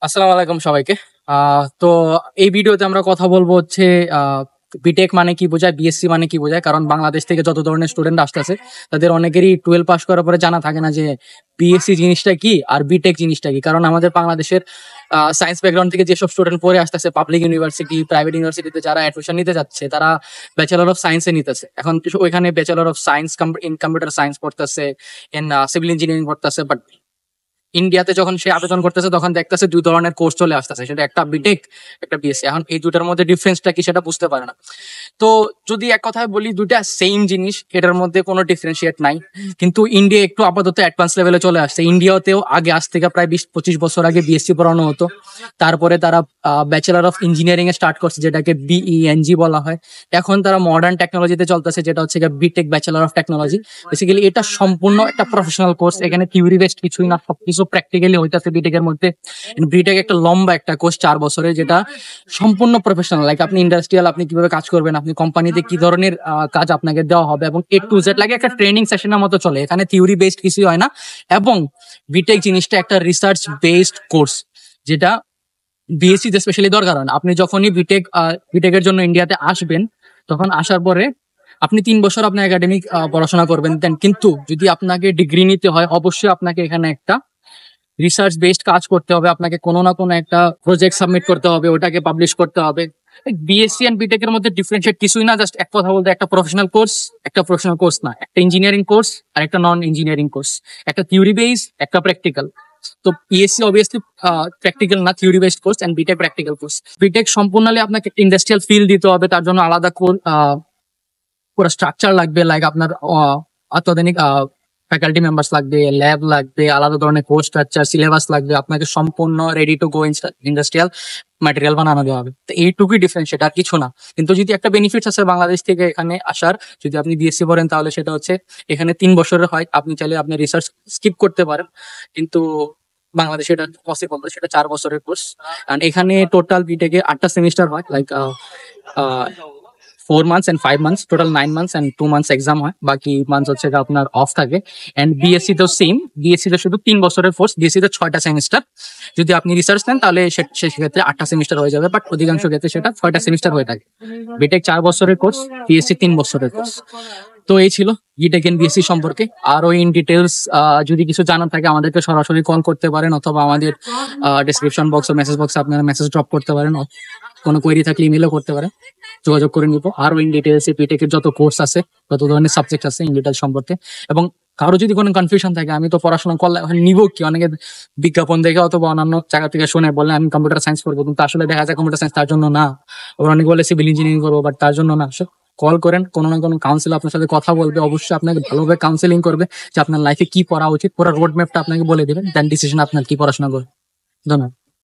আসসালামু আলাইকুম সবাইকে। তো এই ভিডিওতে আমরা কথা বলবো হচ্ছে বিটেক মানে কি বোঝায়, বিএসসি মানে কি বোঝায়। কারণ বাংলাদেশ থেকে যত ধরনের স্টুডেন্ট আসতেছে তাদের অনেকেরই 12 পাস করার পরে জানা থাকে না যে বিএসসি জিনিসটা কি আর বিটেক জিনিসটা কি। কারণ আমাদের বাংলাদেশের সায়েন্স ব্যাকগ্রাউন্ড থেকে যেসব স্টুডেন্ট পড়ে আসতেছে পাবলিক ইউনিভার্সিটি, প্রাইভেট ইউনিভার্সিটিতে যারা অ্যাডমিশন নিতে যাচ্ছে তারা ব্যাচেলর অফ সায়েন্সে নিতেছে। এখন ওইখানে bachelor of science in computer science পড়তেছে, ইন সিভিল ইঞ্জিনিয়ারিং পড়তেছে। বাট ইন্ডিয়াতে যখন সে আবেদন করতেছে তখন দেখতেছে দুই ধরনের কোর্স চলে আসতেছে, সেটা একটা বিটেক, একটা বিএসসি। এখন এই দুটার মধ্যে ডিফারেন্সটা কি সেটা বুঝতে পারে না। তো যদি এক কথায় বলি দুইটা সেম জিনিস, এটার মধ্যে কোনো ডিফারেন্সিয়েট নাই। কিন্তু ইন্ডিয়া একটু আপাতত অ্যাডভান্স লেভেলে চলে আসছে। ইন্ডিয়াতেও আগে আজ থেকে প্রায় 20-25 বছর আগে বিএসসি পড়ানো হতো। তারপরে তারা bachelor of engineering A start করছে, যেটাকে বিইএনজি বলা হয়। এখন তারা মডার্ন টেকনোলজিতে চলতেছে, যেটা হচ্ছে BTech, bachelor of technology. Basically এটা সম্পূর্ণ একটা প্রফেশনাল কোর্স। এখানে থিওরি বেসড কিছুই না, সবকিছু প্র্যাকটিক্যালি হইতাছে বিটেক এর মধ্যে। বিটেক একটা লম্বা একটা কোর্স, 4 বছরের, যেটা সম্পূর্ণ প্রফেশনাল। লাইক আপনি ইন্ডাস্ট্রিয়াল, আপনি কিভাবে কাজ করবেন, আপনি কোম্পানিতে কি ধরনের কাজ আপনাকে দেওয়া হবে, এবং A to Z লাগে একটা ট্রেনিং সেশনের মতো চলে। এখানে থিওরি বেসড কিছুই হয় না। এবং বিটেক জিনিসটা একটা রিসার্চ বেসড কোর্স, যেটা বিএসসি তে স্পেশালি দরকার হয় না। আপনি যখনই বিটেকের জন্য ইন্ডিয়াতে আসবেন, তখন আসার পরে আপনি 3 বছর আপনার একাডেমিক পড়াশোনা করবেন দেন। কিন্তু যদি আপনাকে ডিগ্রি নিতে হয়, অবশ্যই আপনাকে এখানে একটা রিসার্চ বেসড কাজ করতে হবে। আপনাকে কোনো না কোনো একটা প্রজেক্ট সাবমিট করতে হবে, ওটাকে পাবলিশ করতে হবে। বিএসসি এন্ড বিটেক এর মধ্যে ডিফারেন্সিয়েট কিছুই না। জাস্ট এক কথা বলতে একটা প্রফেশনাল কোর্স, একটা প্রফেশনাল কোর্স না, একটা ইঞ্জিনিয়ারিং কোর্স আর একটা নন ইঞ্জিনিয়ারিং কোর্স, একটা থিওরি বেস, একটা প্র্যাকটিক্যাল। তো বিএসসি অবভিয়াসলি প্র্যাকটিক্যাল না, theory based course, and BTech practical course. BTech সম্পূর্ণলি আপনাকে ইন্ডাস্ট্রিয়াল ফিল্ড দিতে হবে, তার জন্য আলাদা পুরো স্ট্রাকচার লাগবে। লাইক আপনার অত্যাধুনিক ফ্যাকাল্টি মেম্বার্স লাগবে, ল্যাব লাগবে, আলাদা ধরনের কোর্স স্ট্রাকচার, সিলেবাস লাগবে। আপনাকে সম্পূর্ণ ready to go industrial material বানানো দেওয়া হবে। তো এইটুকুই ডিফারেন্স, সেটা আর কিছু না। কিন্তু যদি একটা বেনিফিটস আছে বাংলাদেশ থেকে এখানে আসার, যদি আপনি বিএসসি পড়েন, তাহলে সেটা হচ্ছে এখানে 3 বছরের হয়। আপনি চাইলে আপনি রিসার্চ স্কিপ করতে পারেন, কিন্তু বাংলাদেশে এটা পসিবল না, সেটা 4 বছরের কোর্স। কারণ এখানে টোটাল বিটেকে 8টা সেমিস্টার হয়, like 4 months and 5 months, total 9 months and 2 months exam হয়। বাকি মান্থস হচ্ছে আপনার অফ থাকে। এন্ড বিএসসি তো সেম, বিএসসি তে শুধু 3 বছরের কোর্স, বিএসসি তে 6টা সেমিস্টার। যদি আপনি রিসার্চ নেন তাহলে সেক্ষেত্রে 8টা সেমিস্টার হয়ে যাবে, বাট অধিকাংশ ক্ষেত্রে সেটা 6টা সেমিস্টার হয়ে থাকে। বিটেক 4 বছরের কোর্স, বিএসসি 3 বছরের কোর্স। তো এই ছিল বিটেক এন্ড বিএসসি সম্পর্কে। আরো ইন ডিটেলস যদি কিছু জানার থাকে আমাদেরকে সরাসরি কল করতে পারেন, অথবা আমাদের ডেসক্রিপশন বক্স ও মেসেজ বক্সে আপনারা মেসেজ ড্রপ করতে পারেন। কোনো কোয়েরি থাকলে ইমেলও করতে পারেন, যোগাযোগ করে নিব। আরো ইন ডিটেলস বিটেক এর যত কোর্স আছে, যত ধরনের সাবজেক্ট আছে ইন ডিটেলস সম্পর্কে। এবং কারো যদি কোনো কনফিউশন থাকে, আমি তো পড়াশোনা করলে নিব কি, অনেকে বিজ্ঞাপন দেখে অথবা অন্যান্য জায়গা থেকে শুনে বলে আমি কম্পিউটার সায়েন্স করবো, কিন্তু আসলে দেখা যায় কম্পিউটার সায়েন্স তার জন্য না। আবার অনেকে বলে সিভিল ইঞ্জিনিয়ারিং করবো, বাট তার জন্য না। কল করেন, কোনো না কোনো কাউন্সিল আপনার সাথে কথা বলবে, অবশ্যই আপনাকে ভালোভাবে কাউন্সিলিং করবে যে আপনার লাইফে কি পড়া উচিত, পুরো রোড ম্যাপটা আপনাকে বলে দেবেন, দেন ডিসিশন আপনার কি পড়াশোনা করবে। ধন্যবাদ।